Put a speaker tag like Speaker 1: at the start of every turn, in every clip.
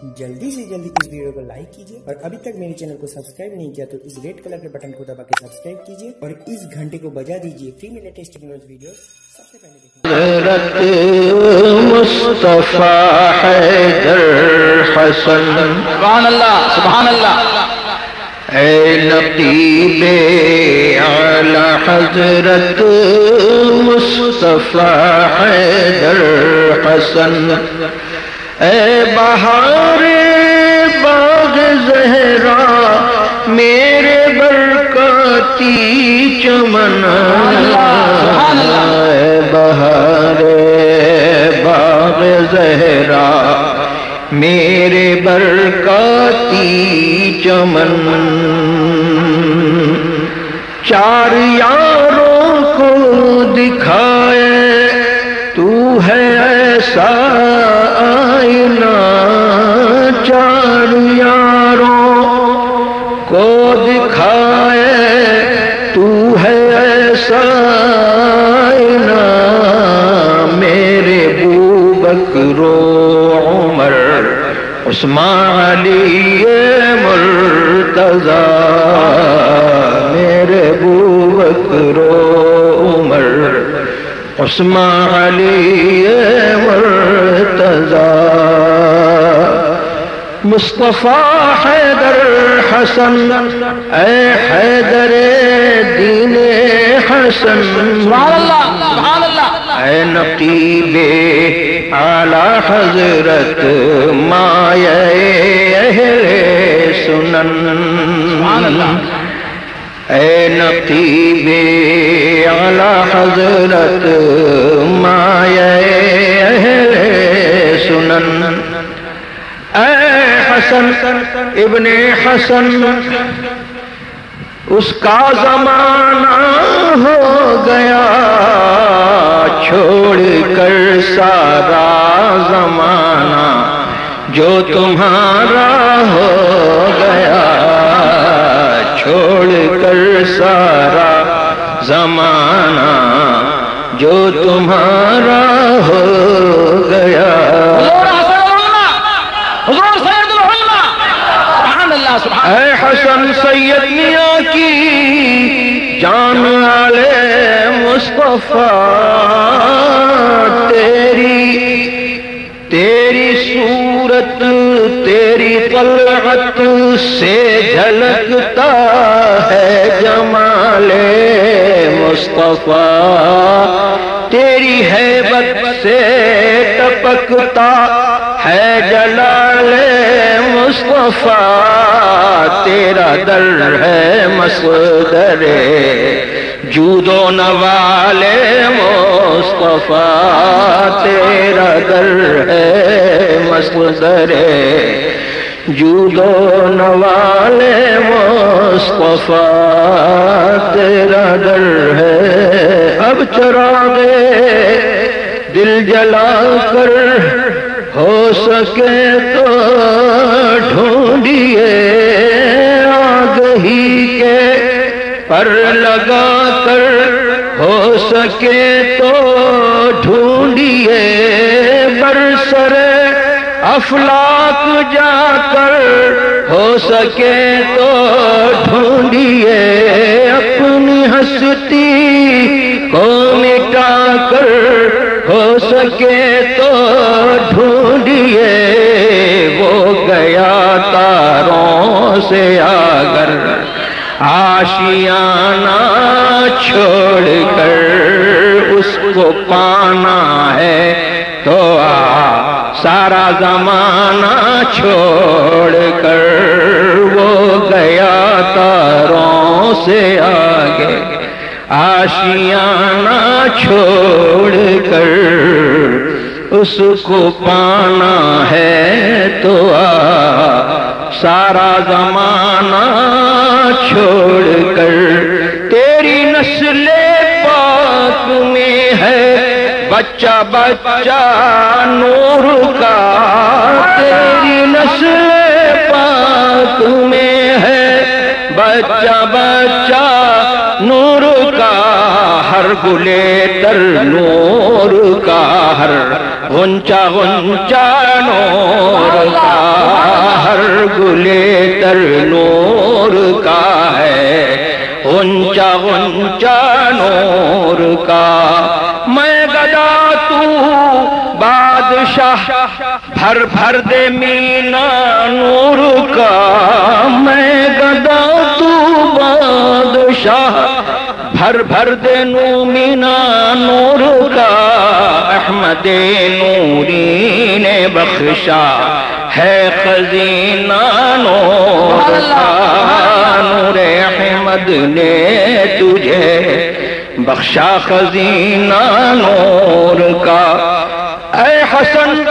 Speaker 1: جلدی سے جلدی اس ویڈیو کو لائک کیجئے اور ابھی تک میرے چینل کو سبسکرائب نہیں کیا تو اس ریڈ کلر کے بٹن کو دبا کے سبسکرائب کیجئے اور اس گھنٹے کو بجا دیجئے فری میں لیٹسٹ ٹیکنالوجی ویڈیوز سب سے پہلے دیکھیں۔
Speaker 2: حضرت مصطفیٰ حیدر حسن
Speaker 3: سبحان اللہ سبحان اللہ۔
Speaker 2: اے نقیب اعلی حضرت مصطفیٰ حیدر حسن، اے بہار باغ زہرا میرے برکاتی چمن، اے بہار باغ زہرا میرے برکاتی چمن، چار یاروں کو دکھائے تو ہے ایسا آئینہ، چار یاروں کو دکھائے تو ہے ایسا آئینہ، میرے بوبکر و عمر عثمان علی مرتضی، میرے بوبکر و عمر عثمان علی مرتضی، مصطفیٰ حیدر حسن، اے حیدر دین حسن،
Speaker 3: سبحان اللہ سبحان اللہ۔
Speaker 2: اے نقیب اعلی حضرت مایہ اہل سنن،
Speaker 3: سبحان اللہ۔
Speaker 2: اے نقیب اعلی حضرت مایہ اہل سنن، اے حسن ابن حسن، اس کا زمانہ ہو گیا چھوڑ کر سارا زمانہ جو تمہارا ہو گیا، چھوڑ کر سارا زمانہ جو تمہارا ہو گیا، اے حسن سید میاں کی جان والے مصطفیٰ، تیری صورت تیری طلعت سے جھلکتا ہے جمال مصطفیٰ، تیری ہیبت سے ٹپکتا ہے جلال مصطفیٰ، تیرا در ہے مصدر جود و نوال مصطفیٰ، تیرا در ہے مصدر جود و نوال مصطفیٰ، تیرا در ہے، اب چراغ دل جلا کر ہو سکے تو ڈھونڈیے، آگہی کے پر لگا کر ہو سکے تو ڈھونڈیے، برسر افلاک جا کر ہو سکے تو ڈھونڈیے، اپنی ہستی کو مٹا کر ہو سکے تو ڈھونڈیے، وہ گیا تاروں سے آگر آشیانہ چھوڑ کر، اس کو پانا ہے تو سارا زمانہ چھوڑ کر، وہ گیا تاروں سے آگے آشیانہ چھوڑ کر، اس کو پانا ہے تو سارا زمانہ چھوڑ کر، تیری نسل پاک میں ہے بچہ بچہ نور کا، تیری نسل پاک میں ہے بچہ بچہ نور کا،
Speaker 3: ہر گلے تر نور کا، ہر غنچہ غنچہ نور کا، ہر گلے تر نور کا ہے، غنچہ غنچہ نور کا۔ میں گدا تو بادشاہ، بھر بھر دے مینا نور کا، میں گدا تو بادشاہ، بھر بھر دے مینا نور کا۔ احمد نوری نے بخشا ہے خزینہ نور کا، نور احمد نے تجھے بخشا خزینہ نور کا۔ اے حسن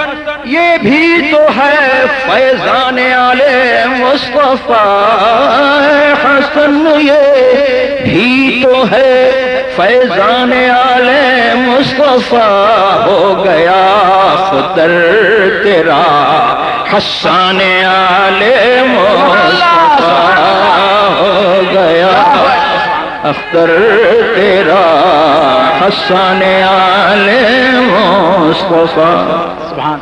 Speaker 3: یہ بھی تو ہے فیضان آل مصطفیٰ، اے حسن یہ بھی تو ہے فیضان آل مصطفیٰ، ہو گیا اختر تیرا حسان آل مصطفیٰ، ہو گیا اختر تیرا حسان آل مصطفیٰ۔ سبحان